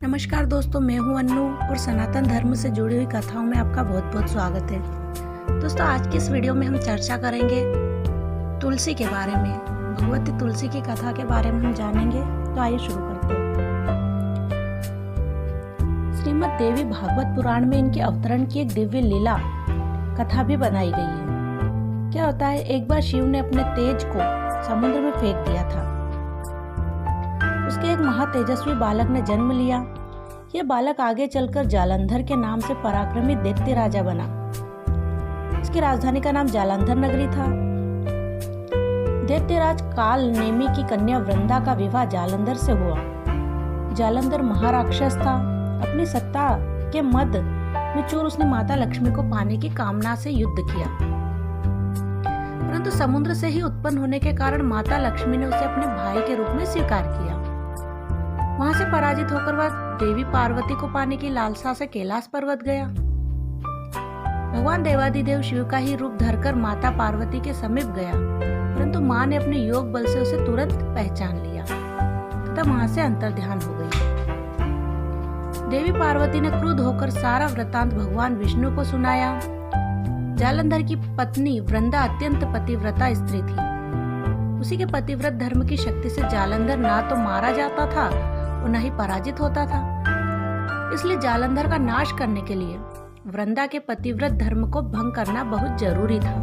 नमस्कार दोस्तों, मैं हूं अन्नू और सनातन धर्म से जुड़ी हुई कथाओं में आपका बहुत बहुत स्वागत है। दोस्तों, आज की इस वीडियो में हम चर्चा करेंगे तुलसी के बारे में। भगवती तुलसी की कथा के बारे में हम जानेंगे। तो आइए शुरू करते हैं। श्रीमद् देवी भागवत पुराण में इनके अवतरण की एक दिव्य लीला कथा भी बनाई गई है। क्या होता है, एक बार शिव ने अपने तेज को समुद्र में फेंक दिया था। उसके एक महातेजस्वी बालक ने जन्म लिया। यह बालक आगे चलकर जालंधर के नाम से पराक्रमी दैत्य राजा बना। इसकी राजधानी का नाम जालंधर नगरी था। दैत्यराज काल नेमी की कन्या वृंदा का विवाह जालंधर से हुआ। जालंधर महाराक्षस था। अपनी सत्ता के मद में चूर उसने माता लक्ष्मी को पाने की कामना से युद्ध किया, परंतु समुद्र से ही उत्पन्न होने के कारण माता लक्ष्मी ने उसे अपने भाई के रूप में स्वीकार किया। वहां से पराजित होकर वह देवी पार्वती को पाने की लालसा से कैलाश पर्वत गया। भगवान देवादिदेव शिव का ही रूप धरकर माता पार्वती के समीप गया, परंतु मां ने अपने योग बल से उसे तुरंत पहचान लिया तथा वहां से अंतर्ध्यान हो गई। देवी पार्वती ने क्रुद्ध होकर सारा वृतांत भगवान विष्णु को सुनाया। जालंधर की पत्नी वृंदा अत्यंत पतिव्रता स्त्री थी। उसी के पतिव्रत धर्म की शक्ति से जालंधर ना तो मारा जाता था और न ही पराजित होता था। इसलिए जालंधर का नाश करने के लिए वृंदा के पतिव्रत धर्म को भंग करना बहुत जरूरी था।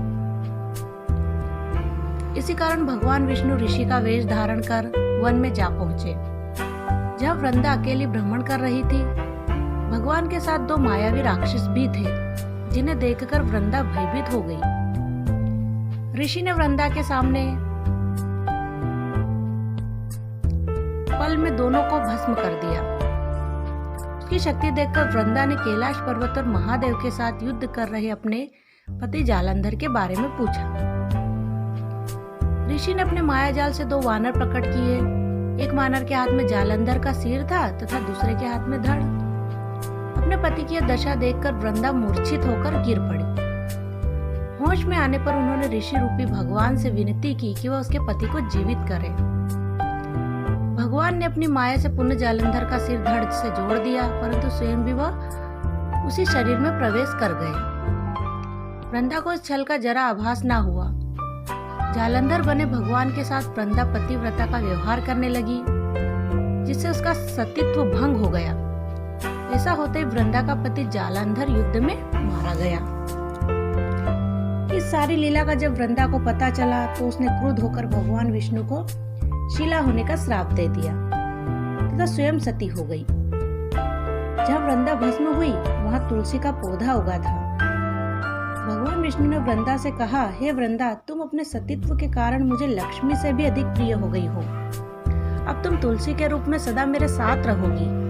इसी कारण भगवान विष्णु ऋषि का वेश धारण कर वन में जा पहुंचे। जहाँ वृंदा अकेली भ्रमण कर रही थी, भगवान के साथ दो मायावी राक्षस भी थे, जिन्हें देखकर वृंदा भयभीत हो गई। ऋषि ने वृंदा के सामने पल में दोनों को भस्म कर दिया। उसकी शक्ति देखकर वृंदा ने कैलाश पर्वत और महादेव के साथ युद्ध कर रहे अपने पति जालंधर के बारे में पूछा। ऋषि ने अपने मायाजाल से दो वानर प्रकट किए। एक वानर के हाथ में जालंधर का सिर था तथा दूसरे के हाथ में धड़। अपने पति की यह दशा देखकर वृंदा मूर्छित होकर गिर पड़ी। होश में आने पर उन्होंने ऋषि रूपी भगवान से विनती की कि वह उसके पति को जीवित करे। भगवान ने अपनी माया से पुनः जालंधर का सिर धड़ से जोड़ दिया, परंतु स्वयं भी वह उसी शरीर में प्रवेश कर गए। वृंदा को इस छल का जरा आभास न हुआ। जालंधर बने भगवान के साथ वृंदा पतिव्रता का व्यवहार करने लगी, जिससे उसका सतीत्व भंग हो गया। ऐसा होते ही वृंदा का पति जालंधर युद्ध में मारा गया। इस सारी लीला का जब वृंदा को पता चला तो उसने क्रुद्ध होकर भगवान विष्णु को शिला होने का श्राप दे दिया तथा स्वयं सती हो गई। जहाँ वृंदा भस्म हुई, वहाँ तुलसी का पौधा उगा था। भगवान विष्णु ने वृंदा से कहा, हे वृंदा, तुम अपने सतीत्व के कारण मुझे लक्ष्मी से भी अधिक प्रिय हो गई हो। अब तुम तुलसी के रूप में सदा मेरे साथ रहोगी।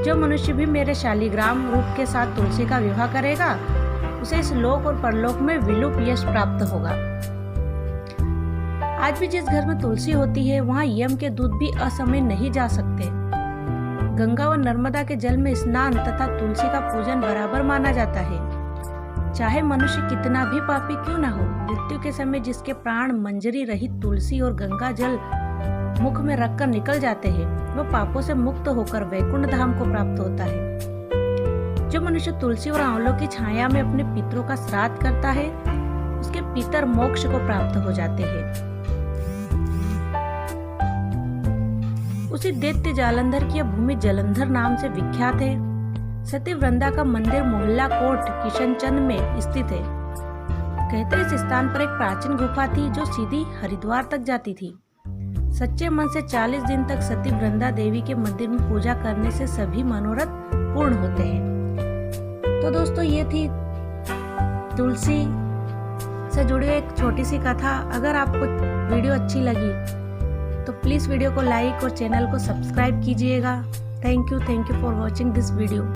जो मनुष्य भी मेरे शालिग्राम रूप के साथ तुलसी का विवाह करेगा, उसे इस लोक और परलोक में विलुप यश प्राप्त होगा। आज भी जिस घर में तुलसी होती है, वहाँ यम के दूत भी असमय नहीं जा सकते। गंगा व नर्मदा के जल में स्नान तथा तुलसी का पूजन बराबर माना जाता है। चाहे मनुष्य कितना भी पापी क्यों न हो, मृत्यु के समय जिसके प्राण मंजरी रहित तुलसी और गंगा जल मुख में रखकर निकल जाते हैं, वह पापों से मुक्त होकर वैकुंठ धाम को प्राप्त होता है। जो मनुष्य तुलसी और आंवलों की छाया में अपने पितरों का श्राद्ध करता है, उसके पितर मोक्ष को प्राप्त हो जाते हैं। उसी दैत्य जालंधर की यह भूमि जलंधर नाम से विख्यात है। सती वृंदा का मंदिर मोहल्ला कोट किशनचंद में स्थित है। कहते इस स्थान पर एक प्राचीन गुफा थी जो सीधी हरिद्वार तक जाती थी। सच्चे मन से 40 दिन तक सती वृंदा देवी के मंदिर में पूजा करने से सभी मनोरथ पूर्ण होते हैं। तो दोस्तों, ये थी तुलसी से जुड़ी एक छोटी सी कथा। अगर आपको वीडियो अच्छी लगी तो प्लीज़ वीडियो को लाइक और चैनल को सब्सक्राइब कीजिएगा। Thank you for watching this video.